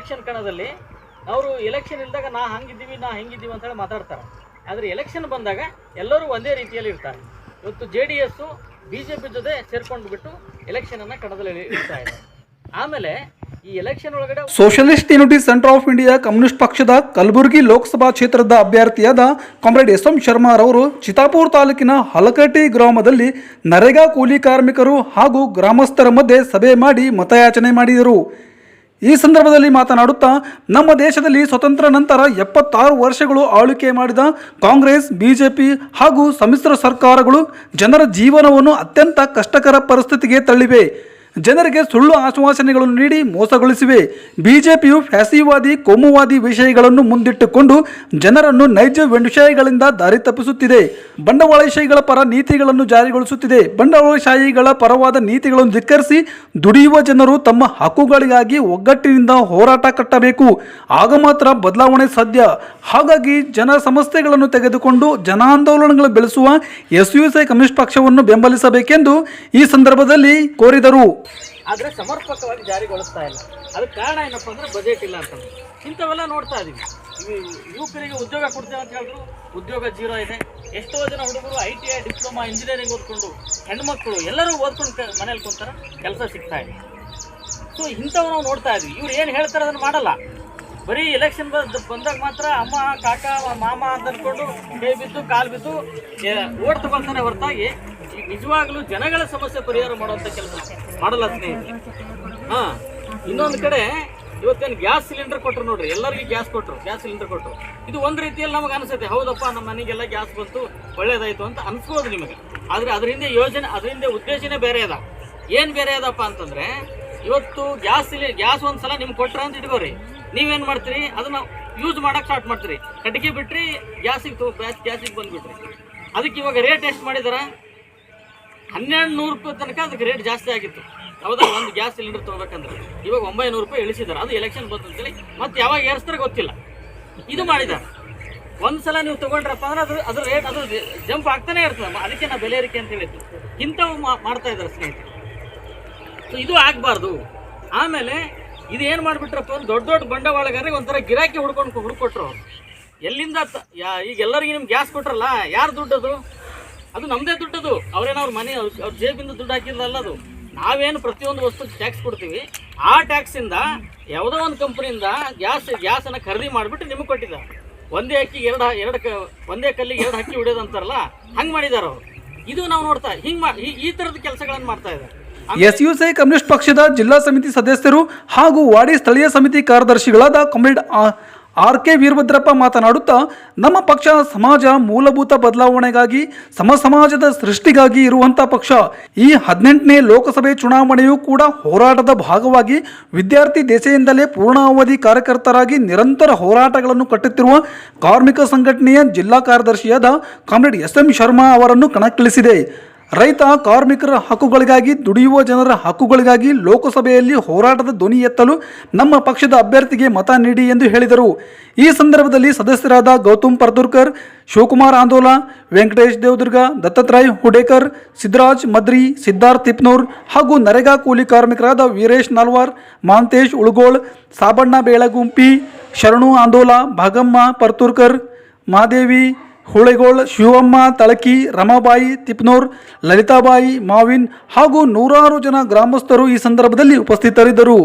Election ಕಣದಲ್ಲಿ ಅವರು election ಇಲ್ದಾಗ ನಾ ಹಂಗಿದ್ದೀವಿ ನಾ ಹೆಂಗಿದ್ದೀವಿ ಅಂತ ಹೇಳಿ ಮಾತಾಡ್ತಾರೆ. ಆದರೆ ಎಲೆಕ್ಷನ್ ಬಂದಾಗ ಎಲ್ಲರೂ ಒಂದೇ ರೀತಿಯಲ್ಲಿ ಇರ್ತಾರೆ. ಇವತ್ತು JDS BJP ಜೊತೆ ಸೇರ್ಕೊಂಡು ಬಿಟ್ಟು ಎಲೆಕ್ಷನನ್ನು ಕಣದಲ್ಲಿ ಇಡ್ತಾ ಇದ್ದಾರೆ. ಆಮೇಲೆ ಈ ಎಲೆಕ್ಷನ್ ಒಳಗಡೆ socialist unity centre of India communist ಪಕ್ಷದ ಕಲಬುರಗಿ ಲೋಕಸಭಾ ಕ್ಷೇತ್ರದ ಅಭ್ಯರ್ಥಿಯಾದ ಕಾಮ್ರೇಡ್ SM ಶರ್ಮಾ ರವರು ಚಿತ್ತಾಪುರ ತಾಲೂಕಿನ ಹಲಕಟ್ಟಿ ಗ್ರಾಮದಲ್ಲಿ ನರೇಗಾ ಕೂಲಿ ಕಾರ್ಮಿಕರು ಹಾಗೂ ಗ್ರಾಮಸ್ಥರ ಮಧ್ಯೆ ಸಭೆ ಮಾಡಿ ಮತಯಾಚನೆ ಮಾಡಿದರು. ಈ ಸಂದರ್ಭದಲ್ಲಿ ಮಾತನಾಡುತ್ತಾ, ನಮ್ಮ ದೇಶದಲ್ಲಿ ಸ್ವತಂತ್ರ ನಂತರ 76 ವರ್ಷಗಳು ಆಳ್ವಿಕೆ ಮಾಡಿದ ಕಾಂಗ್ರೆಸ್, BJP ಹಾಗೂ ಸಮ್ಮಿಶ್ರ ಸರ್ಕಾರಗಳು ಜನರ ಜೀವನವನ್ನು ಅತ್ಯಂತ ಕಷ್ಟಕರ ಪರಿಸ್ಥಿತಿಗೆ ತಳ್ಳಿವೆ. ಜನರಿಗೆ ಸುಳ್ಳು ಆಶ್ವಾಸನೆಗಳನ್ನು ನೀಡಿ ಮೋಸಗೊಳಿಸಿವೆ. BJPಯು ಫ್ಯಾಸಿವಾದಿ, ಕೋಮುವಾದಿ ವಿಷಯಗಳನ್ನು ಮುಂದಿಟ್ಟುಕೊಂಡು ಜನರನ್ನು ನೈಜ ವಿಷಯಗಳಿಂದ ದಾರಿ ತಪ್ಪಿಸುತ್ತಿದೆ. ಬಂಡವಾಳಶಾಹಿಗಳ ಪರ ನೀತಿಗಳನ್ನು ಜಾರಿಗೊಳಿಸುತ್ತಿದೆ. ಬಂಡವಾಳಶಾಹಿಗಳ ಪರವಾದ ನೀತಿಗಳನ್ನು ಧಿಕ್ಕರಿಸಿ ದುಡಿಯುವ ಜನರು ತಮ್ಮ ಹಕ್ಕುಗಳಿಗಾಗಿ ಒಗ್ಗಟ್ಟಿನಿಂದ ಹೋರಾಟ ಕಟ್ಟಬೇಕು. ಆಗ ಮಾತ್ರ ಬದಲಾವಣೆ ಸಾಧ್ಯ. ಹಾಗಾಗಿ ಜನ ಸಮಸ್ಯೆಗಳನ್ನು ತೆಗೆದುಕೊಂಡು ಜನಾಂದೋಲನಗಳು ಬೆಳೆಸುವ SUSI ಕಮ್ಯುನಿಸ್ಟ್ ಪಕ್ಷವನ್ನು ಬೆಂಬಲಿಸಬೇಕೆಂದು ಈ ಸಂದರ್ಭದಲ್ಲಿ ಕೋರಿದರು. ಆದರೆ ಸಮರ್ಪಕವಾಗಿ ಜಾರಿಗೊಳಿಸ್ತಾ ಇಲ್ಲ. ಅದಕ್ಕೆ ಕಾರಣ ಏನಪ್ಪ ಅಂದರೆ ಬಜೆಟ್ ಇಲ್ಲ ಅಂತಂದ್ರೆ ಇಂಥವೆಲ್ಲ ನೋಡ್ತಾ ಇದ್ದೀವಿ. ಯುವಕರಿಗೆ ಉದ್ಯೋಗ ಕೊಡ್ತೇವೆ ಅಂತ ಹೇಳಿದ್ರು, ಉದ್ಯೋಗ ಜೀರೋ ಇದೆ. ಎಷ್ಟೋ ಜನ ಹುಡುಗರು ITI ಡಿಪ್ಲೊಮಾ ಇಂಜಿನಿಯರಿಂಗ್ ಓದ್ಕೊಂಡು ಹೆಣ್ಮಕ್ಳು ಎಲ್ಲರೂ ಓದ್ಕೊಂಡು ಮನೇಲಿ ಕುಂತಾರೆ, ಕೆಲಸ ಸಿಗ್ತಾ ಇದೆ. ಸೊ ಇಂಥವು ನಾವು ನೋಡ್ತಾ ಇದ್ವಿ. ಇವ್ರು ಏನು ಹೇಳ್ತಾರೆ ಅದನ್ನು ಮಾಡಲ್ಲ. ಬರೀ ಎಲೆಕ್ಷನ್ ಬಂದಾಗ ಮಾತ್ರ ಅಮ್ಮ ಕಾಕ ಮಾಮ ಅಂತ ಅಂದ್ಕೊಂಡು ಕೈ ಬಿದ್ದು ಕಾಲು ಬಿದ್ದು ಓಟ್ ತಗೊಳ್ತಾನೆ ಹೊರತಾಗಿ ನಿಜವಾಗ್ಲೂ ಜನಗಳ ಸಮಸ್ಯೆ ಪರಿಹಾರ ಮಾಡುವಂಥ ಕೆಲಸ ಮಾಡಲ್ಲ ಸ್ನೇಹಿತರೆ. ಇನ್ನೊಂದು ಕಡೆ ಇವತ್ತೇನು ಗ್ಯಾಸ್ ಸಿಲಿಂಡರ್ ಕೊಟ್ಟರು ನೋಡ್ರಿ, ಎಲ್ಲರಿಗೂ ಗ್ಯಾಸ್ ಸಿಲಿಂಡರ್ ಕೊಟ್ಟರು. ಇದು ಒಂದು ರೀತಿಯಲ್ಲಿ ನಮಗೆ ಅನಿಸುತ್ತೆ, ಹೌದಪ್ಪ ನಮ್ಮ ಮನೆಗೆಲ್ಲ ಗ್ಯಾಸ್ ಬಂತು ಒಳ್ಳೇದಾಯಿತು ಅಂತ ಅನಿಸ್ಬೋದು ನಿಮಗೆ. ಆದರೆ ಅದ್ರ ಹಿಂದೆ ಉದ್ದೇಶನೇ ಬೇರೆ ಅದ. ಏನು ಬೇರೆ ಅದಪ್ಪ ಅಂತಂದರೆ, ಇವತ್ತು ಗ್ಯಾಸ್ ಒಂದು ಸಲ ನಿಮ್ಗೆ ಕೊಟ್ರ ಅಂತ ಇಟ್ಕೋರಿ, ನೀವೇನು ಮಾಡ್ತೀರಿ, ಅದನ್ನು ಯೂಸ್ ಮಾಡೋಕೆ ಸ್ಟಾರ್ಟ್ ಮಾಡ್ತೀರಿ. ಕಟ್ಟಿಗೆ ಬಿಟ್ರಿ ಗ್ಯಾಸಿಗೆ ಬಂದುಬಿಟ್ರಿ. ಅದಕ್ಕೆ ಇವಾಗ ರೇಟ್ ಎಷ್ಟು ಮಾಡಿದಾರ? 1200 ರೂಪಾಯಿ ತನಕ ಅದಕ್ಕೆ ರೇಟ್ ಜಾಸ್ತಿ ಆಗಿತ್ತು. ಹೌದಾ? ಒಂದು ಗ್ಯಾಸ್ ಸಿಲಿಂಡರ್ ತೊಗೋಬೇಕಂದ್ರೆ ಇವಾಗ 900 ರೂಪಾಯಿ ಇಳಿಸಿದ್ದಾರೆ. ಅದು ಎಲೆಕ್ಷನ್ ಬಂತಂತೇಳಿ ಮತ್ತೆ ಯಾವಾಗ ಏರಿಸ್ತಾರೆ ಗೊತ್ತಿಲ್ಲ. ಇದು ಮಾಡಿದ್ದಾರೆ. ಒಂದು ಸಲ ನೀವು ತೊಗೊಂಡ್ರಪ್ಪ ಅಂದ್ರೆ ಅದ್ರ ರೇಟ್ ಅದು ಜಂಪ್ ಆಗ್ತಾನೆ ಇರ್ತದೆ. ಅದಕ್ಕೆ ನಾವು ಬೆಲೆ ಏರಿಕೆ ಅಂತ ಹೇಳಿದ್ದು. ಇಂಥವು ಮಾಡ್ತಾ ಇದ್ದಾರೆ ಸ್ನೇಹಿತರೆ. ಸೊ ಇದು ಆಗಬಾರ್ದು. ಆಮೇಲೆ ಇದು ಏನು ಮಾಡಿಬಿಟ್ರಪ್ಪ ಅಂದ್ರೆ ದೊಡ್ಡ ಬಂಡವಾಳಗಾರರಿಗೆ ಒಂಥರ ಗಿರಾಕಿ ಹುಡ್ಕೊಟ್ರು. ಎಲ್ಲಿಂದ ಈಗ ಎಲ್ಲರಿಗೂ ನಿಮ್ಗೆ ಗ್ಯಾಸ್ ಕೊಟ್ರಲ್ಲ, ಯಾರು ದುಡ್ಡದು? ಅದು ನಮ್ಮದೇ ದುಡ್ಡದು. ಅವ್ರೇನೋ ಅವ್ರ ಮನೆ ಅವ್ರ ಜೇಬಿಂದ ದುಡ್ಡು ಹಾಕಿದ್ರಲ್ಲ. ಅದು ನಾವೇನು ಪ್ರತಿಯೊಂದು ವಸ್ತು ಟ್ಯಾಕ್ಸ್ ಕೊಡ್ತೀವಿ, ಆ ಟ್ಯಾಕ್ಸಿಂದ ಯಾವುದೋ ಒಂದು ಕಂಪ್ನಿಯಿಂದ ಗ್ಯಾಸನ್ನು ಖರೀದಿ ಮಾಡಿಬಿಟ್ಟು ನಿಮಗೆ ಕೊಟ್ಟಿದ್ದಾರೆ. ಒಂದೇ ಅಕ್ಕಿಗೆ ಒಂದೇ ಕಲ್ಲಿಗೆ 2 ಹಕ್ಕಿ ಹೊಡೆಯೋದಂತಾರಲ್ಲ, ಹಂಗೆ ಮಾಡಿದ್ದಾರೆ ಅವರು. ಇದು ನಾವು ನೋಡ್ತಾ ಈ ಥರದ ಕೆಲಸಗಳನ್ನು ಮಾಡ್ತಾ ಇದ್ದಾರೆ. SUSI ಕಮ್ಯುನಿಸ್ಟ್ ಪಕ್ಷದ ಜಿಲ್ಲಾ ಸಮಿತಿ ಸದಸ್ಯರು ಹಾಗೂ ವಾಡಿ ಸ್ಥಳೀಯ ಸಮಿತಿ ಕಾರ್ಯದರ್ಶಿಗಳಾದ ಕಾಮ್ರೇಡ್ RK ವೀರಭದ್ರಪ್ಪ ಮಾತನಾಡುತ್ತಾ, ನಮ್ಮ ಪಕ್ಷ ಸಮಾಜ ಮೂಲಭೂತ ಬದಲಾವಣೆಗಾಗಿ ಸಮಾಜದ ಸೃಷ್ಟಿಗಾಗಿ ಇರುವಂಥ ಪಕ್ಷ. ಈ 18ನೇ ಲೋಕಸಭೆ ಚುನಾವಣೆಯೂ ಕೂಡ ಹೋರಾಟದ ಭಾಗವಾಗಿ ವಿದ್ಯಾರ್ಥಿ ದೆಸೆಯಿಂದಲೇ ಪೂರ್ಣಾವಧಿ ಕಾರ್ಯಕರ್ತರಾಗಿ ನಿರಂತರ ಹೋರಾಟಗಳನ್ನು ಕಟ್ಟುತ್ತಿರುವ ಕಾರ್ಮಿಕ ಸಂಘಟನೆಯ ಜಿಲ್ಲಾ ಕಾರ್ಯದರ್ಶಿಯಾದ ಕಾಮ್ರೇಡ್ SM ಶರ್ಮಾ ಅವರನ್ನು ಕಣಕ್ಕಿಳಿಸಿದೆ. ರೈತ ಕಾರ್ಮಿಕರ ಹಕ್ಕುಗಳಿಗಾಗಿ, ದುಡಿಯುವ ಜನರ ಹಕ್ಕುಗಳಿಗಾಗಿ ಲೋಕಸಭೆಯಲ್ಲಿ ಹೋರಾಟದ ಧ್ವನಿ ಎತ್ತಲು ನಮ್ಮ ಪಕ್ಷದ ಅಭ್ಯರ್ಥಿಗೆ ಮತ ನೀಡಿ ಎಂದು ಹೇಳಿದರು. ಈ ಸಂದರ್ಭದಲ್ಲಿ ಸದಸ್ಯರಾದ ಗೌತಮ್ ಪರ್ದೂರ್ಕರ್, ಶಿವಕುಮಾರ್ ಆಂದೋಲ, ವೆಂಕಟೇಶ್ ದೇವದುರ್ಗ, ದತ್ತಾತ್ರೇಯ ಹುಡೇಕರ್, ಸಿದ್ದರಾಜ್ ಮದ್ರಿ, ಸಿದ್ಧಾರ್ಥ್ ತಿಪ್ನೂರ್ ಹಾಗೂ ನರೇಗಾ ಕೂಲಿ ಕಾರ್ಮಿಕರಾದ ವೀರೇಶ್ ನಾಲ್ವಾರ್, ಮಾಂತೇಶ್ ಉಳುಗೋಳ್, ಸಾಬಣ್ಣ ಬೇಳಗುಂಪಿ, ಶರಣು ಆಂದೋಲ, ಭಾಗಮ್ಮ ಪರ್ತೂರ್ಕರ್, ಮಾದೇವಿ ಹುಳೆಗೋಳ್, ಶಿವಮ್ಮ ತಳಕಿ, ರಮಾಬಾಯಿ ತಿಪ್ನೂರ್, ಲಲಿತಾಬಾಯಿ ಮಾವಿನ್ ಹಾಗೂ ನೂರಾರು ಜನ ಗ್ರಾಮಸ್ಥರು ಈ ಸಂದರ್ಭದಲ್ಲಿ ಉಪಸ್ಥಿತರಿದ್ದರು.